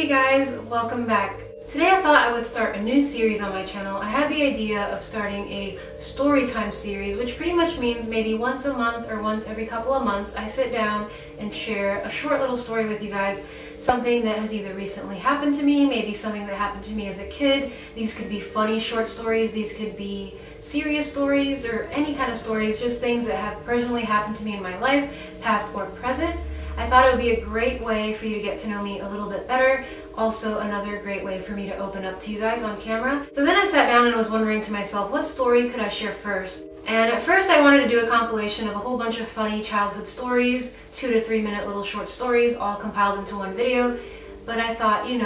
Hey guys, welcome back. Today I thought I would start a new series on my channel. I had the idea of starting a story time series, which pretty much means maybe once a month or once every couple of months I sit down and share a short little story with you guys. Something that has either recently happened to me, maybe something that happened to me as a kid. These could be funny short stories, these could be serious stories, or any kind of stories, just things that have personally happened to me in my life, past or present. I thought it would be a great way for you to get to know me a little bit better. Also another great way for me to open up to you guys on camera. So then I sat down and was wondering to myself, what story could I share first? And at first I wanted to do a compilation of a whole bunch of funny childhood stories, 2 to 3 minute little short stories, all compiled into one video. But I thought, you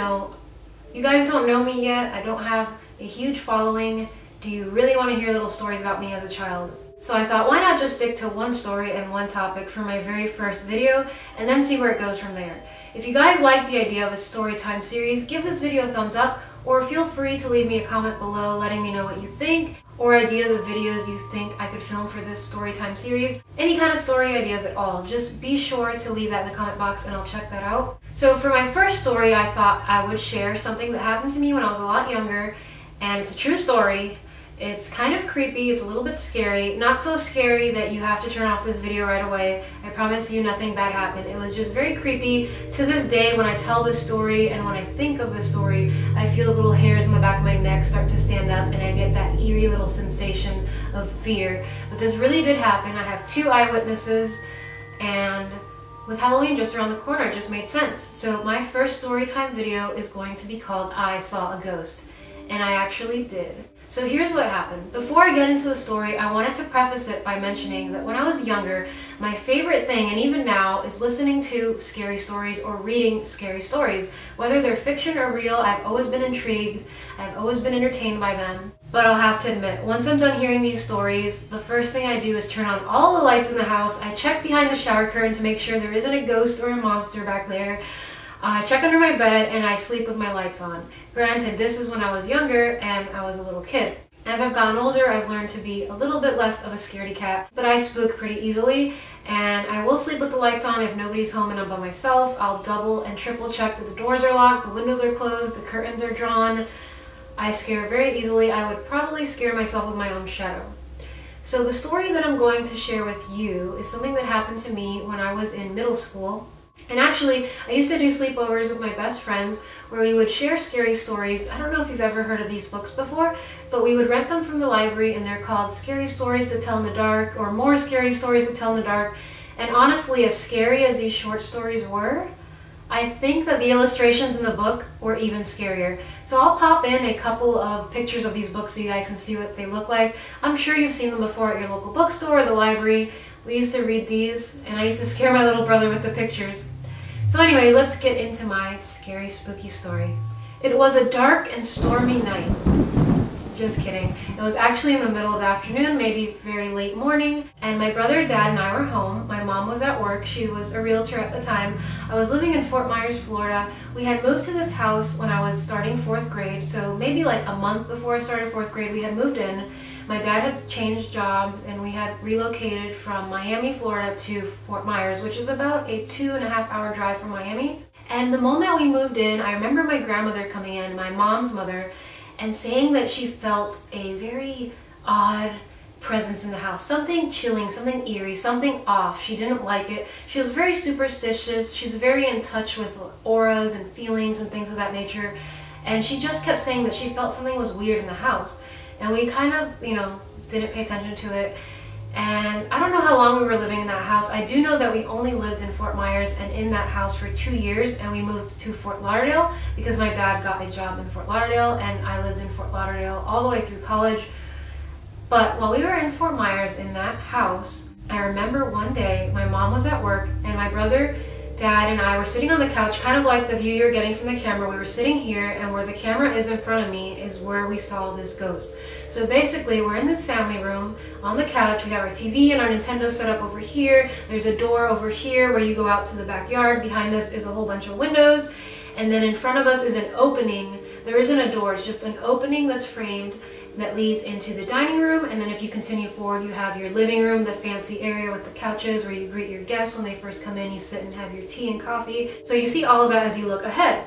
guys don't know me yet. I don't have a huge following. Do you really want to hear little stories about me as a child? So I thought, why not just stick to one story and one topic for my very first video and then see where it goes from there. If you guys like the idea of a story time series, give this video a thumbs up, or feel free to leave me a comment below letting me know what you think, or ideas of videos you think I could film for this story time series. Any kind of story ideas at all, just be sure to leave that in the comment box and I'll check that out. So for my first story, I thought I would share something that happened to me when I was a lot younger, and it's a true story. It's kind of creepy, it's a little bit scary. Not so scary that you have to turn off this video right away. I promise you nothing bad happened. It was just very creepy. To this day, when I tell this story and when I think of this story, I feel little hairs on the back of my neck start to stand up and I get that eerie little sensation of fear. But this really did happen. I have 2 eyewitnesses, and with Halloween just around the corner, it just made sense. So my first story time video is going to be called I Saw a Ghost. And I actually did. So here's what happened. Before I get into the story, I wanted to preface it by mentioning that when I was younger, my favorite thing, and even now, is listening to scary stories or reading scary stories. Whether they're fiction or real, I've always been intrigued, I've always been entertained by them. But I'll have to admit, once I'm done hearing these stories, the first thing I do is turn on all the lights in the house. I check behind the shower curtain to make sure there isn't a ghost or a monster back there. I check under my bed and I sleep with my lights on. Granted, this is when I was younger and I was a little kid. As I've gotten older, I've learned to be a little bit less of a scaredy cat, but I spook pretty easily, and I will sleep with the lights on if nobody's home and I'm by myself. I'll double and triple check that the doors are locked, the windows are closed, the curtains are drawn. I scare very easily. I would probably scare myself with my own shadow. So the story that I'm going to share with you is something that happened to me when I was in middle school. And actually, I used to do sleepovers with my best friends where we would share scary stories. I don't know if you've ever heard of these books before, but we would rent them from the library, and they're called Scary Stories to Tell in the Dark, or More Scary Stories to Tell in the Dark. And honestly, as scary as these short stories were, I think that the illustrations in the book were even scarier. So I'll pop in a couple of pictures of these books so you guys can see what they look like. I'm sure you've seen them before at your local bookstore or the library. We used to read these, and I used to scare my little brother with the pictures. So anyway, let's get into my scary, spooky story. It was a dark and stormy night. Just kidding. It was actually in the middle of the afternoon, maybe very late morning, and my brother, dad, and I were home. My mom was at work. She was a realtor at the time. I was living in Fort Myers, Florida. We had moved to this house when I was starting 4th grade, so maybe like a month before I started 4th grade, we had moved in. My dad had changed jobs and we had relocated from Miami, Florida to Fort Myers, which is about a 2.5-hour drive from Miami. And the moment we moved in, I remember my grandmother coming in, my mom's mother, and saying that she felt a very odd presence in the house. Something chilling, something eerie, something off. She didn't like it. She was very superstitious. She's very in touch with auras and feelings and things of that nature. And she just kept saying that she felt something was weird in the house. And we kind of, didn't pay attention to it. And I don't know how long we were living in that house. I do know that we only lived in Fort Myers and in that house for 2 years, and we moved to Fort Lauderdale because my dad got a job in Fort Lauderdale, and I lived in Fort Lauderdale all the way through college. But while we were in Fort Myers in that house, I remember one day my mom was at work and my brother, dad, and I were sitting on the couch, kind of like the view you're getting from the camera. We were sitting here, and where the camera is in front of me is where we saw this ghost. So basically, we're in this family room on the couch. We have our TV and our Nintendo set up over here. There's a door over here where you go out to the backyard. Behind us is a whole bunch of windows. And then in front of us is an opening. There isn't a door, it's just an opening that's framed that leads into the dining room, and then if you continue forward, you have your living room, the fancy area with the couches where you greet your guests when they first come in. You sit and have your tea and coffee. So you see all of that as you look ahead.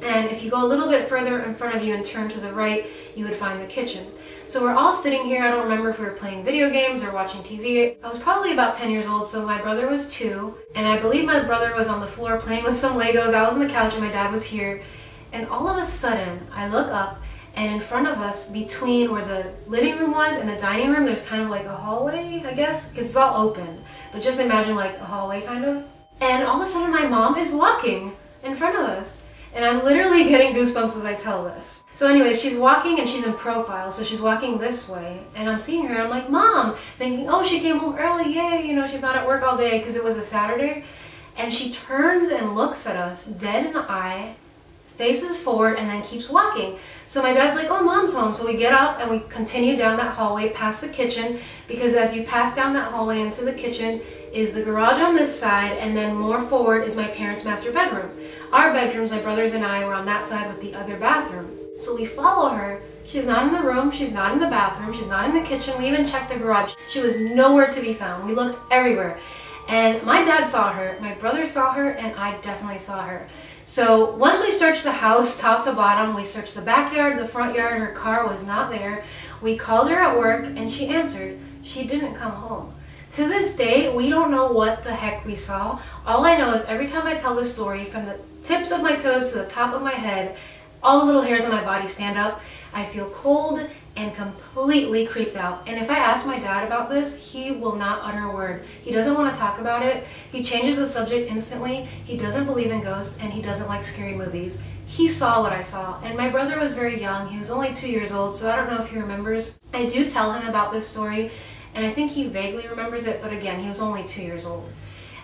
And if you go a little bit further in front of you and turn to the right, you would find the kitchen. So we're all sitting here. I don't remember if we were playing video games or watching TV. I was probably about 10 years old, so my brother was 2. And I believe my brother was on the floor playing with some Legos. I was on the couch and my dad was here. And all of a sudden, I look up, and in front of us, between where the living room was and the dining room, there's kind of like a hallway, I guess, because it's all open. But just imagine like a hallway kind of. And all of a sudden my mom is walking in front of us. And I'm literally getting goosebumps as I tell this. So anyways, she's walking and she's in profile, so she's walking this way. And I'm seeing her, I'm like, Mom, thinking, oh, she came home early, yay, you know, she's not at work all day because it was a Saturday. And she turns and looks at us dead in the eye, faces forward, and then keeps walking. So my dad's like, oh, Mom's home. So we get up and we continue down that hallway past the kitchen, because as you pass down that hallway into the kitchen is the garage on this side, and then more forward is my parents' master bedroom. Our bedrooms, my brothers and I, were on that side with the other bathroom. So we follow her. She's not in the room, she's not in the bathroom, she's not in the kitchen. We even checked the garage. She was nowhere to be found. We looked everywhere. And my dad saw her, my brother saw her, and I definitely saw her. So once we searched the house top to bottom, we searched the backyard, the front yard, her car was not there. We called her at work and she answered. She didn't come home. To this day, we don't know what the heck we saw. All I know is every time I tell this story, from the tips of my toes to the top of my head, all the little hairs on my body stand up. I feel cold and completely creeped out. And if I ask my dad about this, he will not utter a word. He doesn't want to talk about it. He changes the subject instantly. He doesn't believe in ghosts and he doesn't like scary movies. He saw what I saw. And my brother was very young. He was only 2 years old, so I don't know if he remembers. I do tell him about this story, and I think he vaguely remembers it, but again, he was only 2 years old.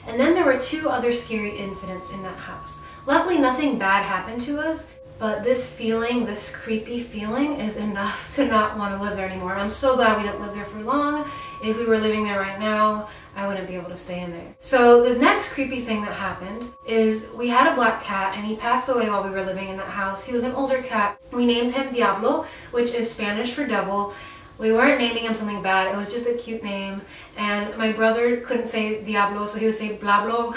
And then there were 2 other scary incidents in that house. Luckily, nothing bad happened to us. But this feeling, this creepy feeling, is enough to not want to live there anymore. I'm so glad we didn't live there for long. If we were living there right now, I wouldn't be able to stay in there. So the next creepy thing that happened is we had a black cat and he passed away while we were living in that house. He was an older cat. We named him Diablo, which is Spanish for devil. We weren't naming him something bad. It was just a cute name. And my brother couldn't say Diablo, so he would say Blablo.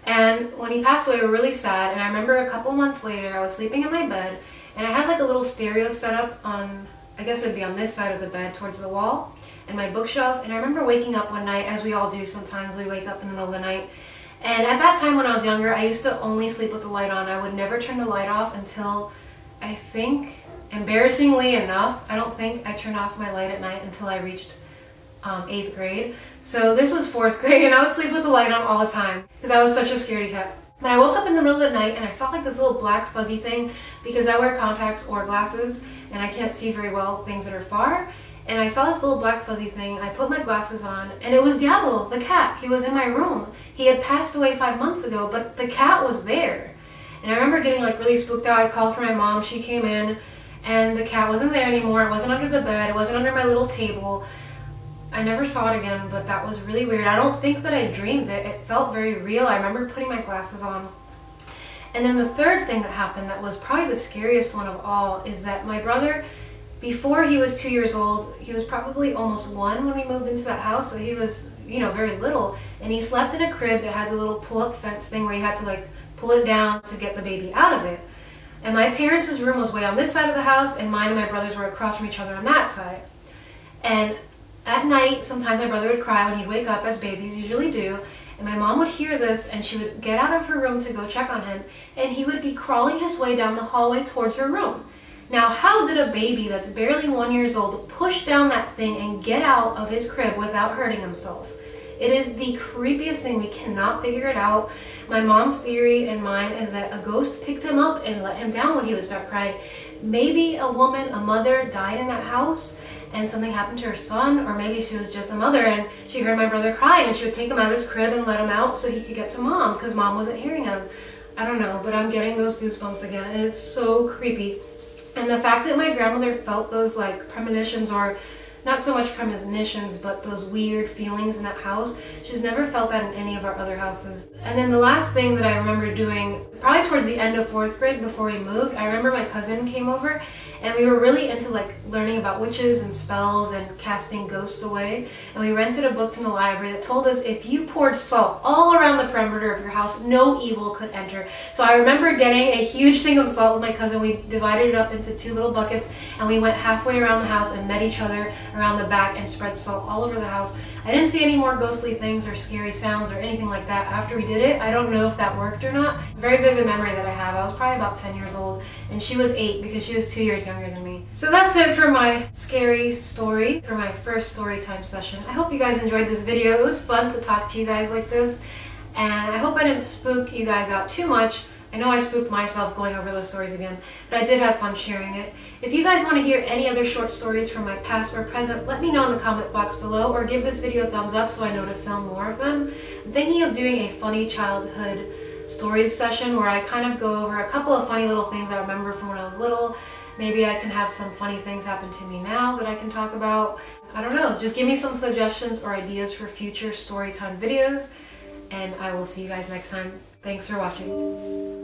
And when he passed away, we were really sad. And I remember a couple months later, I was sleeping in my bed and I had like a little stereo set up on, I guess it would be on this side of the bed towards the wall, and my bookshelf. And I remember waking up one night, as we all do sometimes, we wake up in the middle of the night. And at that time when I was younger, I used to only sleep with the light on. I would never turn the light off until, I think, embarrassingly enough, I don't think I turned off my light at night until I reached 8th grade. So this was 4th grade and I would sleep with the light on all the time because I was such a scaredy cat. But I woke up in the middle of the night and I saw like this little black fuzzy thing, because I wear contacts or glasses and I can't see very well things that are far. And I saw this little black fuzzy thing. I put my glasses on and it was Diablo, the cat. He was in my room. He had passed away 5 months ago, but the cat was there. And I remember getting like really spooked out. I called for my mom. She came in and the cat wasn't there anymore. It wasn't under the bed. It wasn't under my little table. I never saw it again, but that was really weird. I don't think that I dreamed it. It felt very real. I remember putting my glasses on. And then the third thing that happened that was probably the scariest one of all is that my brother, before he was 2 years old, he was probably almost 1 when we moved into that house, so he was, you know, very little. And he slept in a crib that had the little pull-up fence thing where you had to like pull it down to get the baby out of it. And my parents' room was way on this side of the house, and mine and my brother's were across from each other on that side. And at night, sometimes my brother would cry when he'd wake up, as babies usually do, and my mom would hear this and she would get out of her room to go check on him, and he would be crawling his way down the hallway towards her room. Now, how did a baby that's barely 1 year old push down that thing and get out of his crib without hurting himself? It is the creepiest thing. We cannot figure it out. My mom's theory and mine is that a ghost picked him up and let him down when he would start crying. Maybe a woman, a mother, died in that house and something happened to her son, or maybe she was just a mother and she heard my brother crying and she would take him out of his crib and let him out so he could get to mom because mom wasn't hearing him. I don't know, but I'm getting those goosebumps again and it's so creepy. And the fact that my grandmother felt those like premonitions, or not so much premonitions, but those weird feelings in that house, she's never felt that in any of our other houses. And then the last thing that I remember doing, probably towards the end of 4th grade before we moved, I remember my cousin came over and we were really into like learning about witches and spells and casting ghosts away. And we rented a book from the library that told us if you poured salt all around the perimeter of your house, no evil could enter. So I remember getting a huge thing of salt with my cousin. We divided it up into 2 little buckets and we went halfway around the house and met each other around the back and spread salt all over the house. I didn't see any more ghostly things or scary sounds or anything like that after we did it. I don't know if that worked or not. Very vivid memory that I have. I was probably about 10 years old and she was 8 because she was 2 years younger than me. So that's it for my scary story, for my first story time session. I hope you guys enjoyed this video. It was fun to talk to you guys like this, and I hope I didn't spook you guys out too much. I know I spooked myself going over those stories again, but I did have fun sharing it. If you guys want to hear any other short stories from my past or present, let me know in the comment box below, or give this video a thumbs up so I know to film more of them. I'm thinking of doing a funny childhood stories session where I kind of go over a couple of funny little things I remember from when I was little. Maybe I can have some funny things happen to me now that I can talk about. I don't know, just give me some suggestions or ideas for future storytime videos, and I will see you guys next time. Thanks for watching.